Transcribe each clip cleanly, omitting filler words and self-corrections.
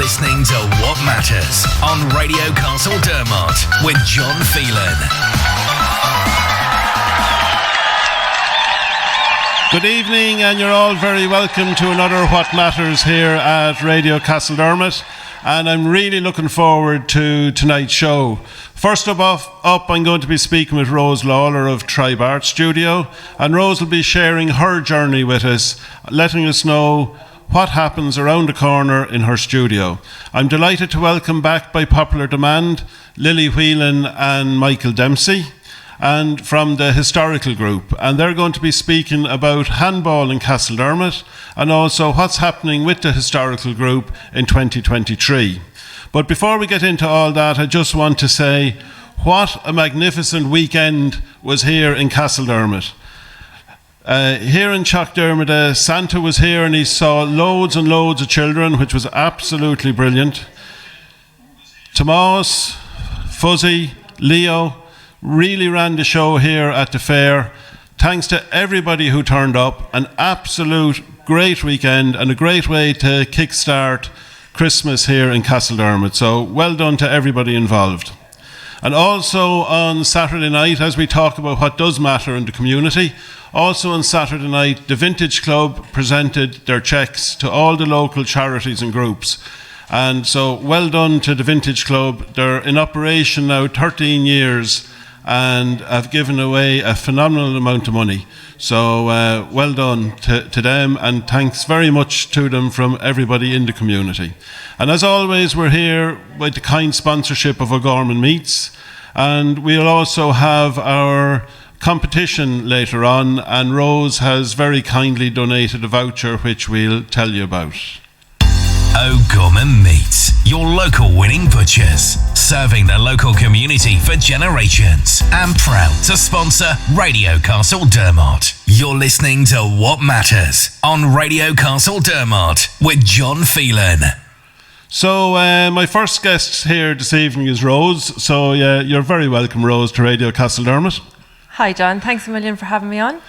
listening to What Matters on Radio Castledermot with John Phelan. Good evening, and you're all very welcome to another What Matters here at Radio Castledermot, and I'm really looking forward to tonight's show. First up, I'm going to be speaking with Rose Lawlor of Tribe Art Studio, and Rose will be sharing her journey with us, letting us know what happens around the corner in her studio. I'm delighted to welcome back by popular demand Lily Whelan and Michael Dempsey, and from the historical group, and they're going to be speaking about handball in Castledermot and also what's happening with the historical group in 2023. But before we get into all that, I just want to say what a magnificent weekend was here in Castledermot. Here in Castledermot, Santa was here and he saw loads and loads of children, which was absolutely brilliant. Tomas, Fuzzy, Leo really ran the show here at the fair. Thanks to everybody who turned up. An absolute great weekend and a great way to kickstart Christmas here in Castledermot. So well done to everybody involved. And also on Saturday night, as we talk about what does matter in the community, also on Saturday night, the Vintage Club presented their cheques to all the local charities and groups. And so well done to the Vintage Club. They're in operation now 13 years and have given away a phenomenal amount of money. So well done to them, and thanks very much to them from everybody in the community. And as always, we're here with the kind sponsorship of O'Gorman Meats, and we'll also have our competition later on, and Rose has very kindly donated a voucher which we'll tell you about. O'Gorman Meats, your local winning butchers, serving the local community for generations and proud to sponsor Radio Castledermot. You're listening to What Matters on Radio Castledermot with John Phelan. So my first guest here this evening is Rose. So you're very welcome, Rose, to Radio Castledermot. Hi John, thanks a million for having me on.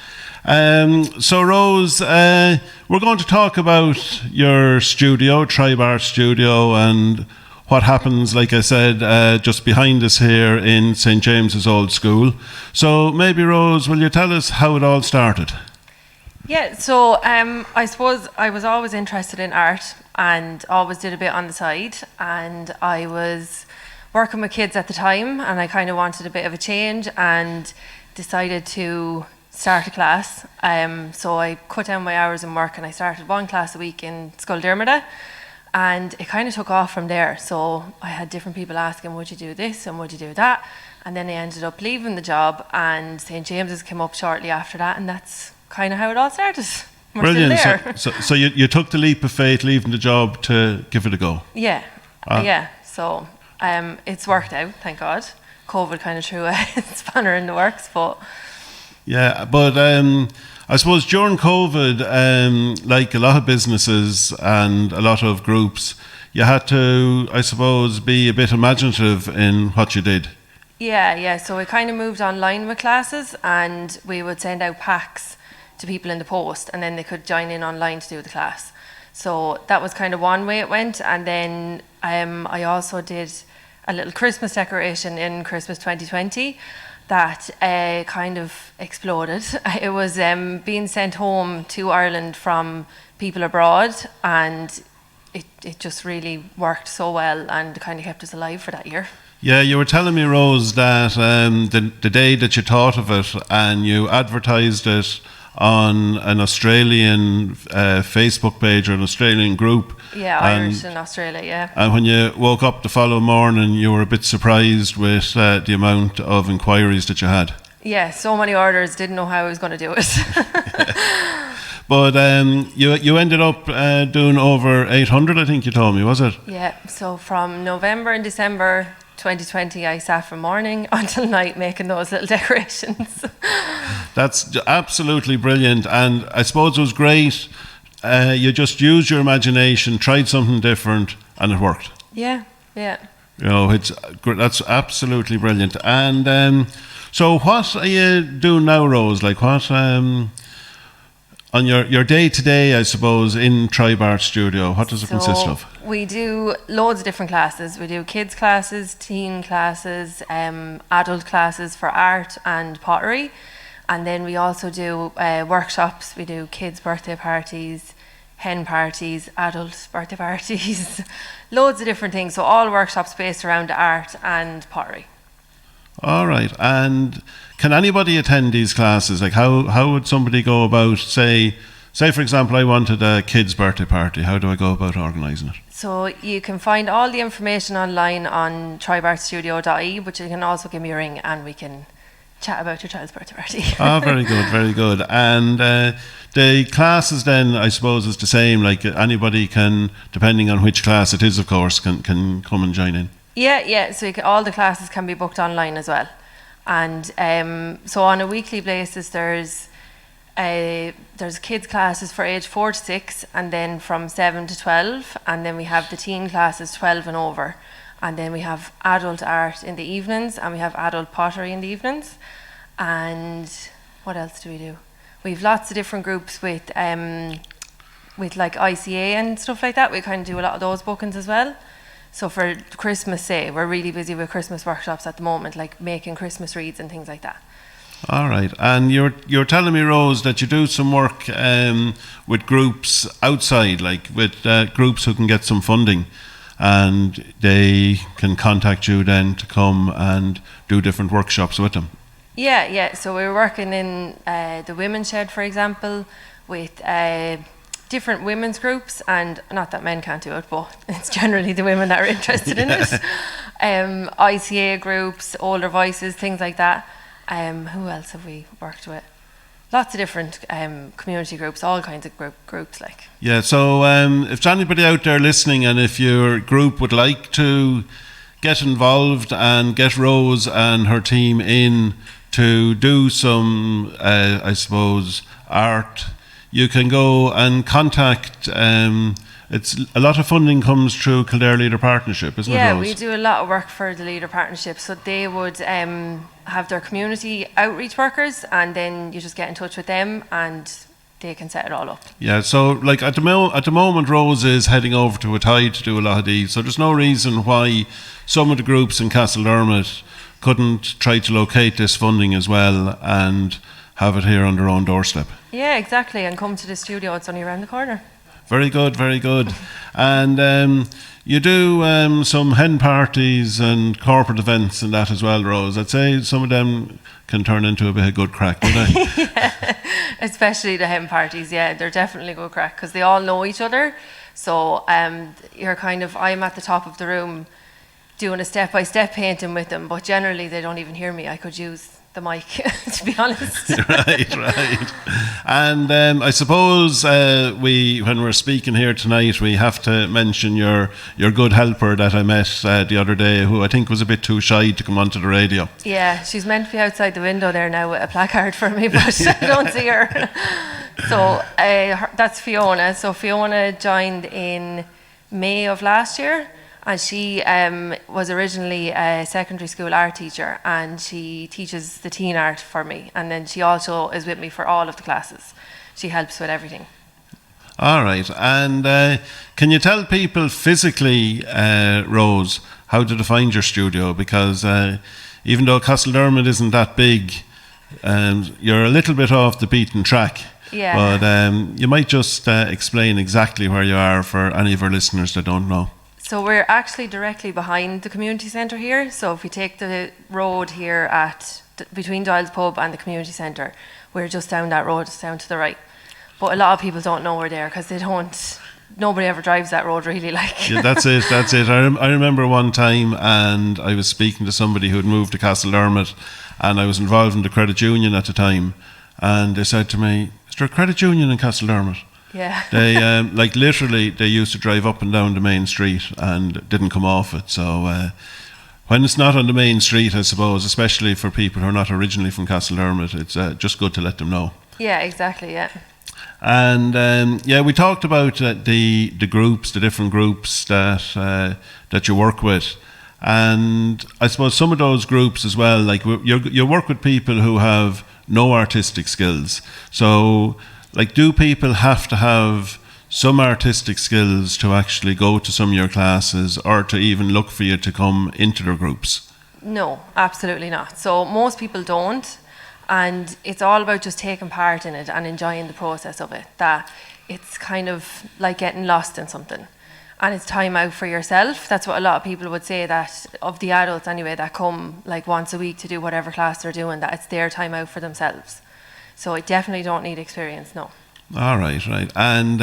So Rose, we're going to talk about your studio, Tribe Art Studio, and what happens, like I said, just behind us here in St. James's Old School. So maybe Rose, will you tell us how it all started? Yeah, so I suppose I was always interested in art and always did a bit on the side, and I was working with kids at the time and I kind of wanted a bit of a change and decided to start a class. So I cut down my hours in work and I started one class a week in Castledermot, and it kind of took off from there. So I had different people asking, would you do this and would you do that? And then I ended up leaving the job, and St. James's came up shortly after that, and that's kind of how it all started. We're brilliant. Still there. So you took the leap of faith, leaving the job to give it a go. Yeah, So it's worked out, thank God. COVID kind of threw a spanner in the works, but... Yeah, but I suppose during COVID, like a lot of businesses and a lot of groups, you had to, I suppose, be a bit imaginative in what you did. Yeah. So we kind of moved online with classes, and we would send out packs to people in the post, and then they could join in online to do the class. So that was kind of one way it went. And then I also did a little Christmas decoration in Christmas 2020 that kind of exploded. It was being sent home to Ireland from people abroad, and it just really worked so well and kind of kept us alive for that year. Yeah, you were telling me, Rose, that the day that you thought of it and you advertised it on an Australian Facebook page or an Australian group. Yeah, Irish in Australia, yeah. And when you woke up the following morning, you were a bit surprised with the amount of inquiries that you had. Yeah, so many orders, didn't know how I was going to do it. But you ended up doing over 800, I think you told me, was it? Yeah, so from November and December 2020, I sat from morning until night making those little decorations. That's absolutely brilliant, and I suppose it was great. You just used your imagination, tried something different, and it worked. Yeah. You know, that's absolutely brilliant. And so, what are you doing now, Rose? Like, what? on your day-to-day, I suppose, in Tribe Art Studio, what does it consist of? We do loads of different classes. We do kids classes, teen classes, adult classes for art and pottery. And then we also do workshops. We do kids' birthday parties, hen parties, adult birthday parties, loads of different things. So all workshops based around art and pottery. All right. And can anybody attend these classes? Like how would somebody go about, say for example, I wanted a kid's birthday party. How do I go about organising it? So you can find all the information online on tribeartstudio.ie, but you can also give me a ring and we can chat about your child's birthday party. Very good, very good. And the classes then, I suppose, is the same. Like anybody can, depending on which class it is, of course, can come and join in. Yeah. So all the classes can be booked online as well. And so on a weekly basis, there's kids classes for age 4 to 6, and then from 7 to 12, and then we have the teen classes 12 and over, and then we have adult art in the evenings, and we have adult pottery in the evenings. And what else do we do? We have lots of different groups with like ICA and stuff like that. We kind of do a lot of those bookings as well. So for Christmas, say, we're really busy with Christmas workshops at the moment, like making Christmas wreaths and things like that. All right. And you're telling me, Rose, that you do some work with groups outside, like with groups who can get some funding, and they can contact you then to come and do different workshops with them. Yeah. So we're working in the Women's Shed, for example, with different women's groups, and not that men can't do it, but it's generally the women that are interested in it. ICA groups, older voices, things like that. Who else have we worked with? Lots of different community groups, all kinds of groups like. Yeah, so if there's anybody out there listening, and if your group would like to get involved and get Rose and her team in to do some, I suppose, art, you can go and contact. It's a lot of funding comes through Kildare Leader Partnership, isn't it, Rose? Yeah, we do a lot of work for the Leader Partnership. So they would have their community outreach workers, and then you just get in touch with them and they can set it all up. Yeah, so like at the moment, Rose is heading over to Athy to do a lot of these. So there's no reason why some of the groups in Castledermot couldn't try to locate this funding as well and have it here on their own doorstep. Yeah, exactly, and come to the studio. It's only around the corner. Very good, very good. And you do some hen parties and corporate events and that as well, Rose. I'd say some of them can turn into a bit of good crack, don't they? Yeah, especially the hen parties. Yeah, they're definitely good crack because they all know each other. So you're I'm at the top of the room doing a step-by-step painting with them, but generally they don't even hear me. I could use the mic, to be honest. Right. And I suppose when we're speaking here tonight, we have to mention your good helper that I met the other day, who I think was a bit too shy to come onto the radio. Yeah, she's meant to be outside the window there now with a placard for me, but I don't see her. So that's Fiona. So Fiona joined in May of last year. And she was originally a secondary school art teacher, and she teaches the teen art for me. And then she also is with me for all of the classes. She helps with everything. All right. And can you tell people physically, Rose, how to find your studio? Because even though Castledermot isn't that big, you're a little bit off the beaten track. Yeah. But you might just explain exactly where you are for any of our listeners that don't know. So we're actually directly behind the community centre here. So if we take the road here between Doyle's Pub and the community centre, we're just down that road, just down to the right. But a lot of people don't know we're there because nobody ever drives that road really. Yeah, that's it. I remember one time, and I was speaking to somebody who had moved to Castledermot, and I was involved in the credit union at the time, and they said to me, "Is there a credit union in Castledermot?" Yeah. They literally they used to drive up and down the main street and didn't come off it. So when it's not on the main street, I suppose, especially for people who are not originally from Castledermot, it's just good to let them know. Yeah, exactly. Yeah. And we talked about the groups, the different groups that you work with, and I suppose some of those groups as well. Like you work with people who have no artistic skills, so. Like, do people have to have some artistic skills to actually go to some of your classes, or to even look for you to come into their groups? No, absolutely not. So most people don't, and it's all about just taking part in it and enjoying the process of it. That it's kind of like getting lost in something, and it's time out for yourself. That's what a lot of people would say, that of the adults anyway, that come like once a week to do whatever class they're doing, that it's their time out for themselves. So I definitely don't need experience, no. All right, right. And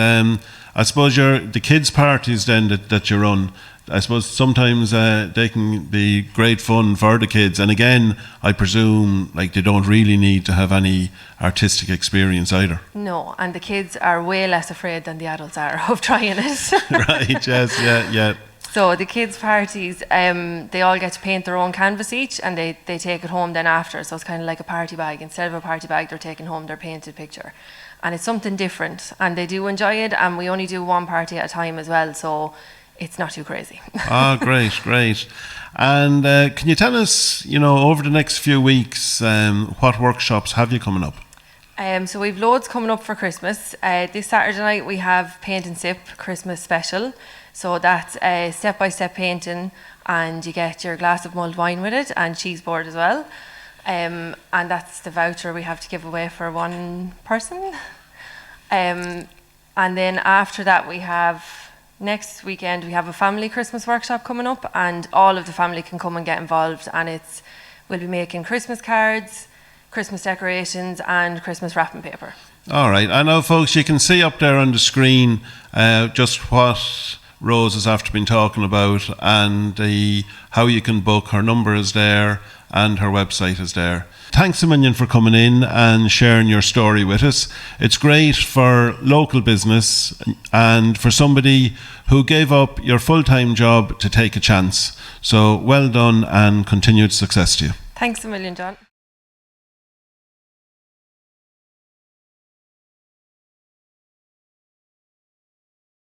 I suppose the kids' parties then that you run, I suppose sometimes they can be great fun for the kids. And again, I presume like they don't really need to have any artistic experience either. No, and the kids are way less afraid than the adults are of trying it. Right, yes, yeah. So the kids' parties, they all get to paint their own canvas each, and they take it home then after. So it's kind of like a party bag. Instead of a party bag, they're taking home their painted picture. And it's something different, and they do enjoy it, and we only do one party at a time as well, so it's not too crazy. Great. And can you tell us, over the next few weeks, what workshops have you coming up? So we've loads coming up for Christmas. This Saturday night we have Paint and Sip Christmas Special. So that's step-by-step painting, and you get your glass of mulled wine with it, and cheese board as well. And that's the voucher we have to give away for one person. And then after that we have, next weekend we have a family Christmas workshop coming up, and all of the family can come and get involved, and we'll be making Christmas cards, Christmas decorations and Christmas wrapping paper. All right, I know folks, you can see up there on the screen just what Rose has after been talking about, and how you can book. Her number is there and her website is there. Thanks a million for coming in and sharing your story with us. It's great for local business and for somebody who gave up your full-time job to take a chance. So well done and continued success to you. Thanks a million, John.